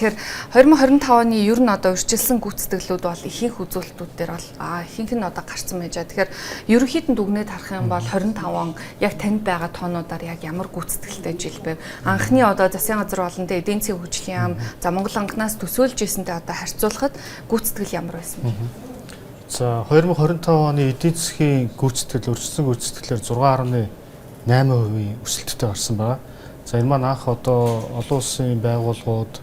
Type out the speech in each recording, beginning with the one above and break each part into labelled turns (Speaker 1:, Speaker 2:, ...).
Speaker 1: тэгэхээр 2025 оны ер нь одоо үржилсэн гүйцэтгэлүүд бол ихэнх үзүүлэлтүүд дээр бол ихэнх нь одоо гарсан байж байгаа. Тэгэхээр ерөнхийдөө дүгнээд харах юм бол 25 он яг танд байгаа тоонуудаар яг ямар гүйцэтгэлтэй жил бэ? Анхны одоо засгийн газар болонтой эдийн засгийн хөгжлийн яам за Монгол анхнаас төсөөлж ирсэнтэй одоо харьцуулахад гүйцэтгэл ямар байсан бэ?
Speaker 2: За 2025 оны эдийн засгийн гүйцэтгэл өрсөлдсөн гүйцэтгэлээр 6.8% өсөлттэй гарсан байна. За энэ маань анх одоо олон улсын байгууллагууд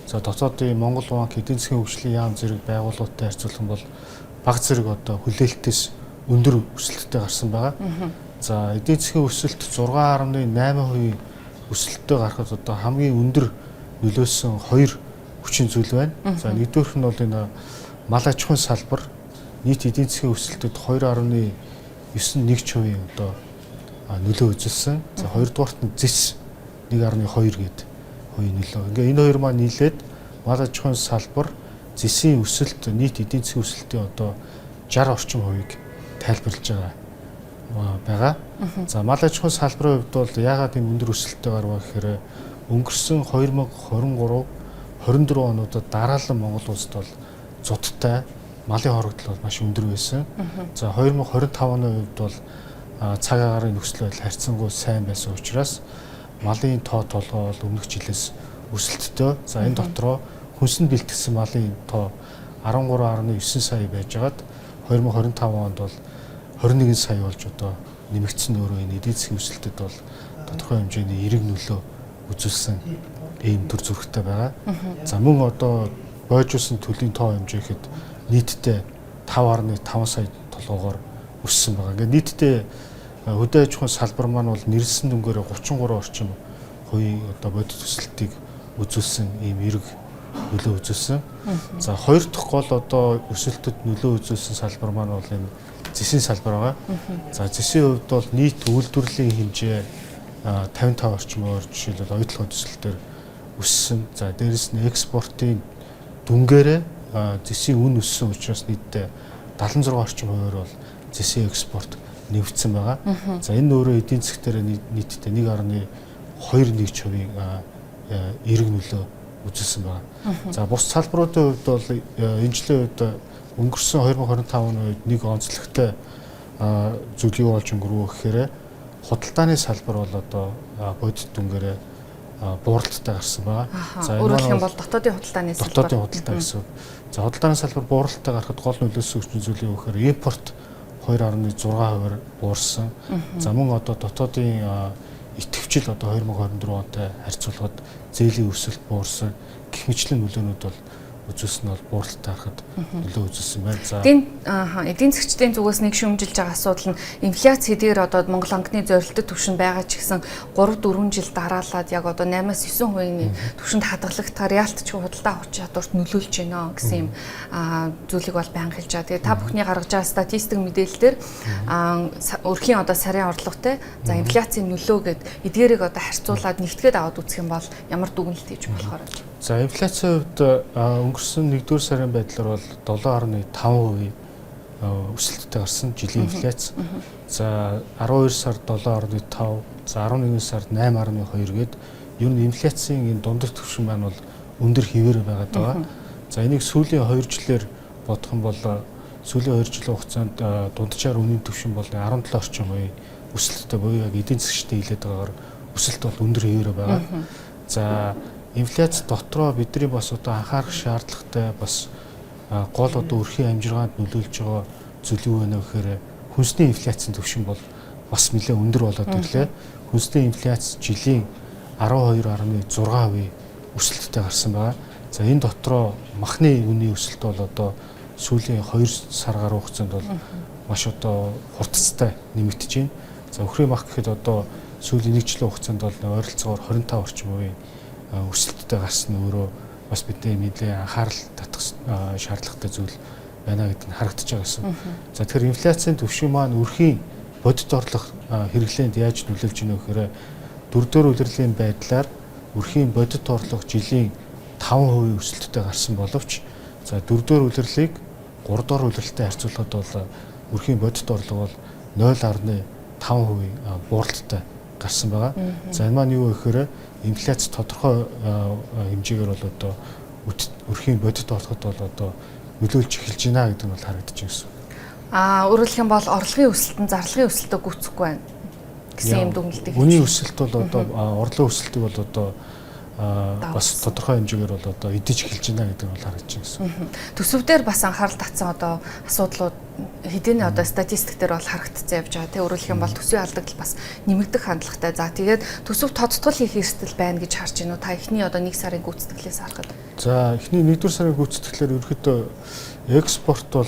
Speaker 2: за дотоодын Монгол банк эдийн засгийн хөгжлийн яам зэрэг байгууллагуудтай харьцуулах юм бол бага зэрэг одоо хүлээлтээс өндөр өсөлттэй гарсан байгаа. За эдийн засгийн өсөлт 6.8% өсөлттэй гарахад одоо хамгийн өндөр нөлөөсөн хоёр хүчин зүйл байна. За нэгдүгээрх нь бол энэ мал аж ахуйн салбар нийт эдийн засгийн өсөлтөд 2.91% одоо нөлөө үзүүлсэн. За хоёрдугаарт нь зис 1.2 гээд хувийн нөлөө. Ингээ энэ хоёр маань нийлээд мал аж ахуйн салбар зисийн өсөлт нийт эдийн засгийн өсөлтийн одоо 60 орчим хувийг тайлбарлаж байгаа. За мал аж ахуйн салбарын хувьд бол яагаад энэ өндөр өсөлттэй гарваа гэхээр өнгөрсөн 2023 24 онуудад дараалан Монгол улсад бол зудалтай малын хорогдол бол маш өндөр байсан. За 2025 оны хувьд бол цаг агаарын нөхцөл байдал харьцангуй сайн байсан учраас малын тоо толгой бол өмнөх жилээс өсөлттэй. За энэ дотроо хүнсэнд бэлтгэсэн малын тоо 13.9 сая байжгаад 2025 онд бол 21 сая болж одоо нэмэгдсэн өөрөө энэ эдийн засгийн өсөлтөд бол тодорхой хэмжээний эерэг нөлөө үзүүлсэн ийм төр зүрхтэй байгаа. За мөн одоо бойжуулсан төлөвийн тоо хэмжээ ихэд нийтдээ 5.5 сая толгоогоор өссөн байгаа. Ингээд нийтдээ хөдөө аж ахуйн салбар маань бол нэрсэн дүнгээр 33 орчим хувийн одоо бодит өсөлтийг үзүүлсэн ийм эерэг нөлөө үзүүлсэн. За хоёр дахь гол одоо өсөлтөд нөлөө үзүүлсэн салбар маань бол энэ зэсийн салбар байгаа. За зэсийн хувьд бол нийт үйлдвэрлэлийн хэмжээ 55 орчмоор жишээлбэл оюутлын төсөлтөөр өссөн. За дээрэс нь экспортын дүнгээрээ зэсийн үн өссөн учраас нийтдээ 76 орчим хувиар бол зэсийн экспорт нэвтсэн байгаа. За энэ өөрөө эдийн засгаар нийтдээ 1.21% эерэг нөлөө үзүүлсэн байна. За бус салбаруудын хувьд бол энэ жилийн үед өнгөрсөн 2025 оны үед нэг онцлогтой зүйл юу болж өнгөрөв гэхээр худалдааны салбар бол одоо бодит дүнгээрээ бууралттай гарсан байна.
Speaker 1: За өөрөлдөх юм бол дотоодын худалдааны салбар.
Speaker 2: Дотоодын худалдаа гэсэн. За худалдааны салбар бууралттай гарахад гол нөлөөсөн хүчин зүйл юу гэхээр импорт 2.6%-аар буурсан. За мөн одоо дотоодын идэвхжил одоо 2024 онтой харьцуулахад зээлийн өсөлт буурсан гэх мэтлэн нөлөөнүүд бол үзүүлсэн нь бол бууралтай харахад нөлөө үзүүлсэн байна. За
Speaker 1: эдийн засгчдын зүгээс нэг шүүмжилж байгаа асуудал нь инфляц хэдийгээр одоо Монгол анхны зорилттой түвшинд байгаа ч гэсэн 3-4 жил дараалаад яг одоо 8-9%-ийн түвшинд хадгалагдахаар яалтч худалдаа авах чадварт нөлөөлж байна гэсэн юм зүйлийг бол байнга хэлж байгаа. Тэгээ та бүхний гаргаж байгаа статистик мэдээлэлээр өрхийн одоо сарын орлоготой за инфляцийн нөлөө гэд эдгээрийг одоо харьцуулаад нэгтгээд аваад үзэх юм бол ямар дүгнэлт хийж болохоор вэ?
Speaker 2: За инфляцийн хувьд өнгөрсөн 1-р сарын байдлаар бол 7.5% өсөлттэй гарсан жилийн инфляц. За 12 сард 7.5, за 11 сард 8.2 гээд ер нь инфляцийн энэ дундаж түвшин маань бол өндөр хэвээр байгаад байгаа. За энийг сүүлийн 2 жилээр бодох юм бол сүүлийн 2 жилийн хугацаанд дунджаар үнийн түвшин бол 17 орчим хувийн өсөлттэй буюу яг эдийн засгчдын хэлээд байгаагаар өсөлт бол өндөр хэвээр байгаа. За инфляц дотроо бидний бас одоо анхаарах шаардлагатай бас гол одоо өрхийн амжиргаанд нөлөөлж байгаа зүйл юу вэ гэхээр хүнсний инфляцийн түвшин бол бас нэлээд өндөр болоод ирлээ. Хүнсний инфляц жилийн 12.6% өсөлттэй гарсан байна. За энэ дотроо махны үнийн өсөлт бол одоо сүүлийн 2 сар гаруй хугацаанд бол маш одоо хурдцтай нэмэгдэж байна. За өхрийн мах гэхэд одоо сүүлийн 1 жилийн хугацаанд бол ойролцоогоор 25 орчим хувийн өсөлттэй гарсан нь өөрөө бас бидний нэлээд анхаарал татах шаардлагатай зүйл байна гэдэг нь харагдаж байгаа гэсэн. За тэгэхээр инфляцийн түвшин маань өрхийн бодит орлого хэрэглээнд яаж нөлөөлж байна вэ гэхээр 4-р улирлын байдлаар өрхийн бодит орлого жилийн 5% өсөлттэй гарсан боловч за 4-р улирлыг 3-р улирлтай харьцуулахад бол өрхийн бодит орлого бол 0.5% бууралттай гарсан байгаа. За энэ маань юу гэхээр инфляц тодорхой хэмжээгээр бол одоо өрхийн бодит болоход бол одоо нөлөөлж эхэлж байна гэдэг нь бол харагдаж байна гэсэн.
Speaker 1: Өөрөөр хэлэх юм бол орлогын өсөлтөнд зарлагын өсөлтөө гүйцэхгүй байна гэсэн юм дүгнэлтийг.
Speaker 2: Үнийн өсөлт бол одоо орлогын өсөлтийг бол одоо бас тодорхой хэмжээгээр бол одоо эдэж эхэлж байна гэдэг нь бол харагдаж байна гэсэн.
Speaker 1: Төсөвдөр бас анхаарал татсан одоо асуудлууд хэдийн одоо статистик дээр бол харагдцсан явж байгаа. Тэ өөрөөр хэлэх юм бол төсвийн алдагдал бас нэмэгдэх хандлагатай. За тэгээд төсөв тодтгол хийх эрсдэл байна гэж харж байна уу? Та эхний одоо 1 сарын гүйцэтгэлээс харахад.
Speaker 2: За эхний 1-р сарын гүйцэтгэлээр ерөөхдөө экспорт бол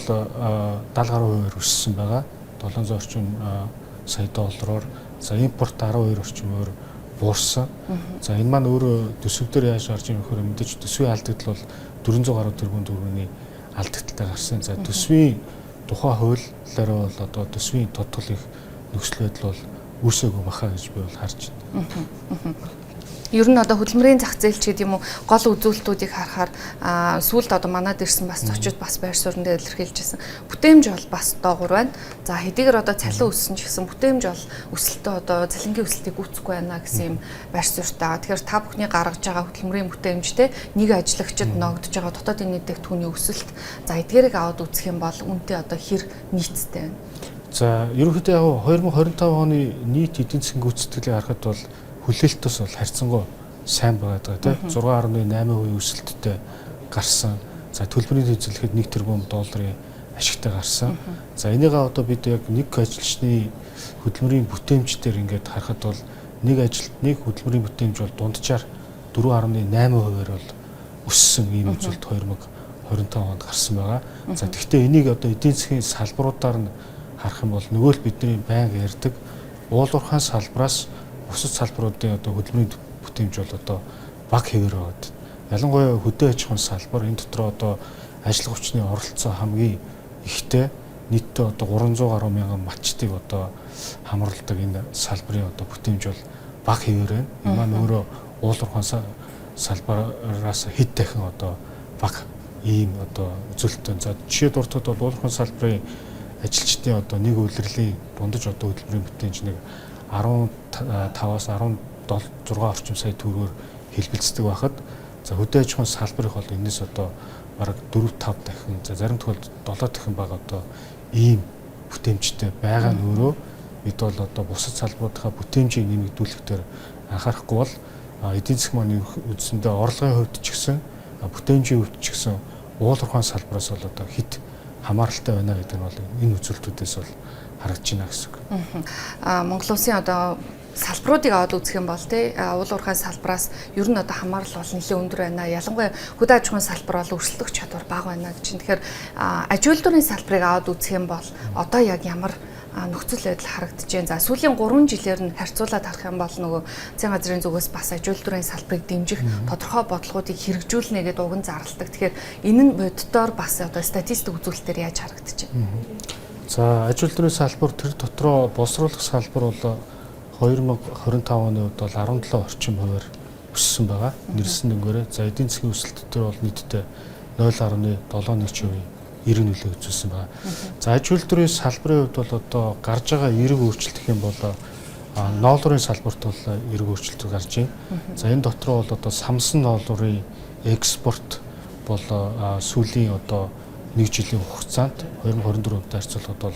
Speaker 2: 70% өссөн байгаа. 700 орчим сая доллараар. За импорт 12 орчмоор буурсан. За энэ маань өөрөө төсөвдөр яаж гарч ирэх вэ? Мэдээж төсвийн алдагдал бол 400 гаруй тэрбум төгрөгийн алдагдaltaй гарсан. За төсвийн тухай хуулиараа бол одоо төсвийн тодтгол их нөхцөл байдал бол үүсээгүй баха гэж би бол харж байна.
Speaker 1: Ер нь одоо хөдөлмөрийн зах зээл ч гэдэг юм уу гол үзүүлэлтүүдийг харахаар сүүлд одоо манад ирсэн бас зочид бас байр суурин дээр илэрхийлж байсан. Бүтээмж бол бас доогуур байна. За хэдийгээр одоо цалин өссөн ч гэсэн бүтээмж бол өсөлтөө одоо цалингийн өсөлтийг гүйцэхгүй байна гэсэн юм байр суурьтай. Тэгэхээр та бүхний гаргаж байгаа хөдөлмөрийн бүтээмжтэй нэг ажлагчид ногдож байгаа дотоодын нийтдэгтүүний өсөлт за эдгээрийг аваад үзэх юм бол үнэтэй одоо хэр нийцтэй байна.
Speaker 2: За ерөнхийдөө яг 2025 оны нийт эдийн засгийн гүйцэтгэлийг харахад бол хүлээлтээс бол харьцангуй сайн байгаа тийм 6.8% өсөлттэй гарсан. За төлбөрийн тэнцвэрлэхэд 1 тэрбум долларын ашигтай гарсан. За энийгээ одоо бид яг нэг ажилчны хөдөлмөрийн бүтээмжээр ингээд харахад бол нэг ажилтныг хөдөлмөрийн бүтээмж бол дунджаар 4.8%-аар бол өссөн ийм үзүүлэлт 2025 онд гарсан байгаа. За тэгвэл энийг одоо эдийн засгийн салбаруудаар нь харах юм бол нөгөө л бидний байнга ярьдаг уулуурхайн салбараас бусад салбаруудын одоо хөдөлмөрийн бүтээмж бол одоо бага хэвээр байгаад. Ялангуяа хөдөө аж ахуйн салбар энэ дотор одоо ажил хүчний оролцоо хамгийн ихтэй нийтдээ одоо 300 гаруй мянган малчдыг одоо хамруулдаг энэ салбарын одоо бүтээмж бол бага хэвээр байна. Энэ маань өөрөө уулуурхайн салбараас хэд дахин одоо бага ийм одоо үзүүлэлттэй. За жишээ дуртад бол уулуурхайн салбарын ажилчдын одоо нэг үйлрлийн дундаж одоо хөдөлмөрийн бүтээмж нэг 15-аас 16 орчим сая төгрөгөөр хэлбэлцдэг байхад за хөдөө аж ахуйн салбарыг бол энэс одоо бараг 4-5 дахин за зарим тохиолдолд 7 дахин бага одоо ийм бүтээмжтэй байгаа нь өөрөө бид бол одоо бусад салбаруудынхаа бүтээмжийг нэмэгдүүлэхээр анхаарахгүй бол эдийн засгийн маань үндсэндээ орлогын хувьд ч гэсэн бүтээмжийн хувьд ч гэсэн уулуурхайн салбараас бол одоо хэд хамааралтай байна гэдэг нь бол энэ үзүүлэлтүүдээс бол харагдаж байна гэсэн үг.
Speaker 1: Монгол Улсын одоо салбаруудыг аваад үзэх юм бол тий уулуурхай салбараас ер нь одоо хамаарал бол нэлээд өндөр байна. Ялангуяа хөдөө аж ахуйн салбар бол өрсөлдөх чадвар бага байна гэж. Тэгэхээр аж үйлдвэрийн салбарыг аваад үзэх юм бол одоо яг ямар нөхцөл байдал харагдаж байна. За сүүлийн 3 жилээр нь харьцуулаад харах юм бол нөгөө засгийн газрын зүгээс бас аж үйлдвэрийн салбарыг дэмжих тодорхой бодлогуудыг хэрэгжүүлнэ гэдэг уг нь зарладаг. Тэгэхээр энэ нь боддоор бас одоо статистик үзүүлэлтээр яаж харагдаж байна.
Speaker 2: За аж үйлдвэрийн салбар тэр дотроо боловсруулах салбар бол 2025 оны үед бол 17 орчим хувиар өссөн байгаа. Нэрсэн дөнгөөрөө. За эдийн засгийн өсөлт дээр бол нийтдээ 0.71% эрг нөлөө үзүүлсэн байгаа. За аж үйлдвэрийн салбарын хувьд бол одоо гарч байгаа эрг өөрчлөлт гэх юм бол ноолуурын салбарт бол эрг өөрчлөлт гарч байна. За энэ дотроо бол одоо самсан ноолуурын экспорт бол сүүлийн одоо 1 жилийн хугацаанд 2024 онтой харьцуулахад бол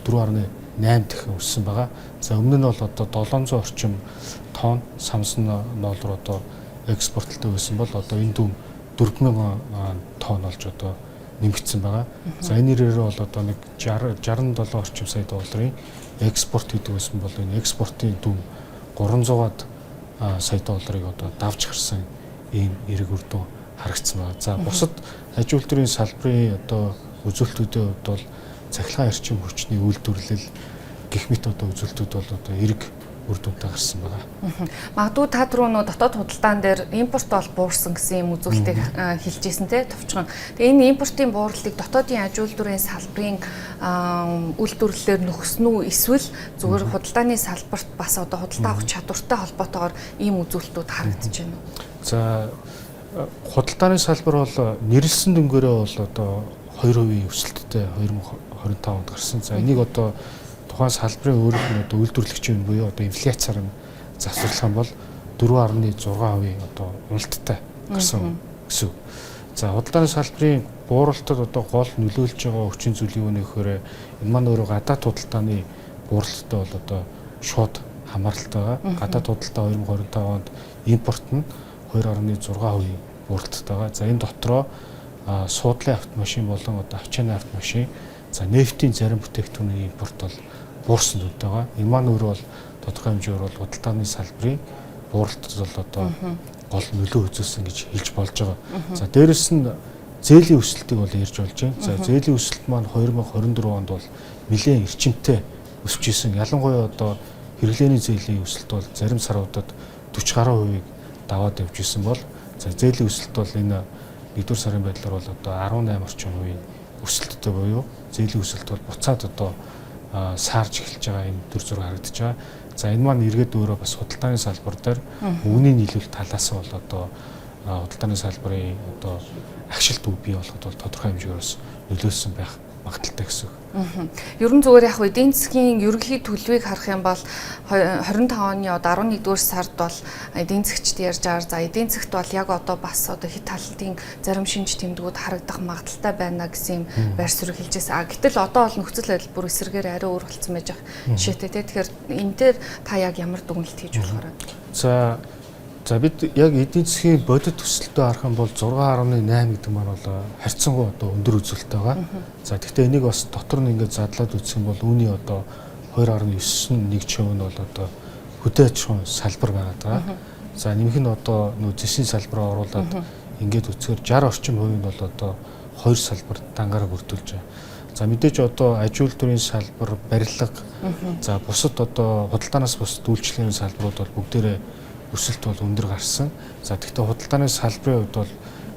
Speaker 2: 4.8 дахин өссөн байгаа. За өмнө нь бол одоо 700 орчим тонн самсан ноолуур одоо экспортлтой байсан бол одоо энэ дүн 4000 тонн болж одоо нэмэгдсэн байгаа. За энэ нэрээр бол одоо нэг 67 орчим сая долларын экспорт хийдэг байсан бол энэ экспортын дүн 300-аад сая долларыг одоо давж гарсан ийм эрг үр дүн харагдсан байна. За бусад аж үйлдвэрийн салбарын одоо үзүүлэлтүүдийн хувьд бол цахилгаан эрчим хүчний үйлдвэрлэл гэх мэт одоо үзүүлэлтүүд бол одоо эрг үр дүнтэй гарсан байгаа.
Speaker 1: Магадгүй та түрүү нөө дотоод худалдаан дээр импорт бол буурсан гэсэн юм үзүүлэлтийг хэлжсэн тий товчхон. Тэгээ энэ импортын буурлыг дотоодын аж үйлдвэрийн салбарын үйлдвэрлэлээр нөхсөн үү эсвэл зүгээр худалдааны салбарт бас одоо худалдаа авах чадвартай холбоотойгоор ийм үзүүлэлтүүд харагдаж байна уу?
Speaker 2: За худалдааны салбар бол нэрлсэн дөнгөөрөө бол одоо 2% өсөлттэй 2025 онд гарсан. За энийг одоо тухайн салбарын өөрийнх нь одоо үйлдвэрлэгчийн буюу одоо инфляцаар нь завсарлах юм бол 4.6% одоо уналттай гарсан гэсэн. За худалдааны салбарын бууралтад одоо гол нөлөөлж байгаа хүчин зүйл юу нөхөөр энэ маань өөрөө гадаад худалдааны бууралттай бол одоо шууд хамааралтай байгаа. Гадаад худалдаа 2025 онд импорт нь 2.6% бууралттай байгаа. За энэ дотроо суудлын автомашин болон одоо авчааны автомашин, за нефтийн зарим бүтээгдэхүүний импорт бол буурсан үедээ байгаа. Энэ маань өөрөө бол тодорхой хэмжээгээр бол худалдааны салбарын бууралтад бол одоо гол нөлөө үзүүлсэн гэж хэлж болж байгаа. За дээрэс нь зээлийн өсөлтийг бол ярьж болж байна. За зээлийн өсөлт маань 2024 онд бол нэлээд эрчимтэй өсөж исэн. Ялангуяа одоо хэрэглээний зээлийн өсөлт бол зарим саруудад 40 гаруй хувийг даваад явж исэн бол за зээлийн өсөлт бол энэ 1-р сарын байдлаар бол одоо 18 орчим хувийн өсөлттэй буюу зээлийн өсөлт бол буцаад одоо саарж эхэлж байгаа юм төр зураг харагдаж байгаа. За энэ маань эргээд өөрөө бас худалдааны салбар дээр өвний нийлүүлэлт талаас нь бол одоо худалдааны салбарын одоо агшилт үе бий болоход бол тодорхой хэмжээгээр бас нөлөөлсөн байх магадaltaй гэсэн үг.
Speaker 1: Ерөн зүгээр яг эдийн засгийн ерөнхий төлөвийг харах юм бол 25 оны одоо 11-р сард бол эдийн засгчд ярьж байгаа. За эдийн засгт бол яг одоо бас одоо хэд талын зарим шинж тэмдгүүд харагдах магадaltaй байна гэсэн юм байр суурь хэлжээс. Гэтэл одоо бол нөхцөл байдал бүр эсрэгээр арай өөр болцсон байж байгаа жишээтэй. Тэгэхээр энэ дээр та яг ямар дүгнэлт хийж болохоор байна?
Speaker 2: За бид яг эдийн засгийн бодит өсөлтөө харах юм бол 6.8 гэдэг маань бол харьцангуй одоо өндөр үзүүлэлттэй байгаа. За гэхдээ энийг бас дотор нь ингээд задлаад үзэх юм бол үүний одоо 2.9 нь бол одоо хөдөө аж ахуйн салбар байгаад байгаа. За нэмэх нь одоо нөө зэсийн салбараа оруулаад ингээд үзэхээр 60 орчим хувь нь бол одоо хоёр салбар дангаараа бүрдүүлж байгаа. За мэдээж одоо аж үйлдвэрийн салбар, барилга, за бусад одоо худалдаанаас бусад үйлчлэлийн салбарууд бол бүгдээрээ өсөлт бол өндөр гарсан. За гэхдээ худалдааны салбарын хувьд бол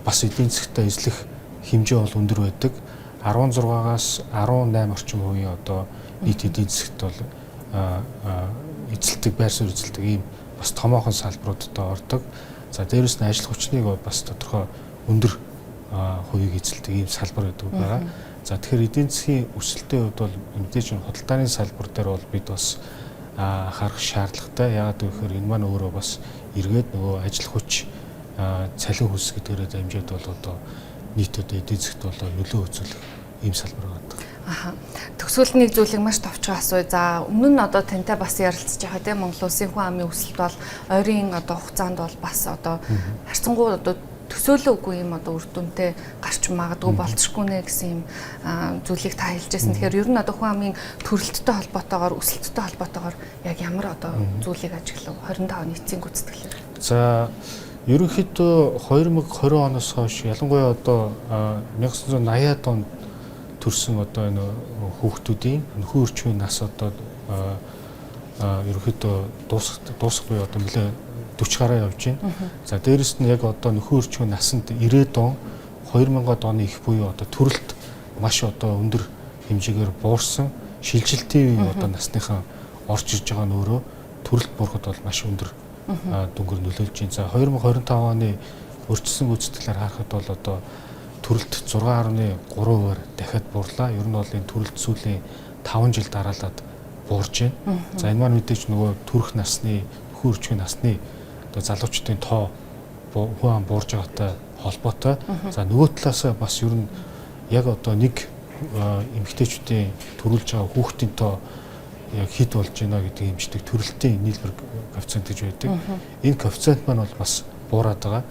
Speaker 2: бас эдийн засгтаа эзлэх хэмжээ бол өндөр байдаг. 16-аас 18 орчим хувийн одоо нийт эдийн засгт бол эзэлдэг, байр суурь эзэлдэг ийм бас томоохон салбаруудад ордог. За дээрэс нь ажил хүчнийг бас тодорхой өндөр хувийг эзэлдэг ийм салбар гэдэг байгаа. За тэгэхээр эдийн засгийн өсөлтийн хувьд бол мэдээж худалдааны салбар дээр бол бид бас харах шаардлагатай. Яагаад гэвэл энэ маань өөрөө бас эргээд нөгөө ажил хүч цалин хөлс гэдгээрээ дамжаад бол одоо нийт одоо эдийн засгт бол нөлөө үзүүлэх ийм салбар байгаа.
Speaker 1: Төгсгөлд нэг зүйлийг маш товчхон асууя. За өмнө нь одоо тантай бас ярилцж байгаа тийм Монгол Улсын хүн амын өсөлт бол ойрын одоо хугацаанд бол бас одоо харьцангуй одоо төсөөлөөгүй юм одоо үр дүнтэй гарч магадгүй болцсохгүй нэ гэсэн юм зүйлийг та хэлжсэн. Тэгэхээр ер нь одоо хүн амын төрөлттэй холбоотойгоор өсөлттэй холбоотойгоор яг ямар одоо зүйлийг ажиглав 25 оны эцсийн гүйцэтгэлээр.
Speaker 2: За ерөнхийдөө 2020 оноос хойш ялангуяа одоо 1980-аад онд төрсэн одоо энэ хүүхдүүдийн нөхөн өрчмийн нас одоо ерөнхийдөө дуусах буюу одоо нэлээ 40 гараа явж байна. За дээрэс нь яг одоо нөхөн өрчмийн насанд 90-ад он 2000-ад оны их буюу одоо төрөлт маш одоо өндөр хэмжээгээр буурсан. Шилжилтийн одоо насныхаа орж ирж байгаа нь өөрөө төрөлт буурахад бол маш өндөр дүнгээр нөлөөлж байна. За 2025 оны өрчсөн гүйцэтгэлээр харахад бол одоо төрөлт 6.3%-аар дахиад буурлаа. Ер нь бол энэ төрөлт сүүлийн 5 жил дараалаад буурж байна. За энэ маань мэдээж нөгөө төрөх насны, нөхөн өрчмийн насны одоо залуучдын тоо хүн ам буурж байгаатай холбоотой. За нөгөө талаас бас ер нь яг одоо нэг эмэгтэйчүүдийн төрүүлж байгаа хүүхдийн тоо яг хэд болж байна гэдэг хэмждэг төрөлтийн нийлбэр коэффициент гэж байдаг. Энэ коэффициент маань бол бас буураад байгаа.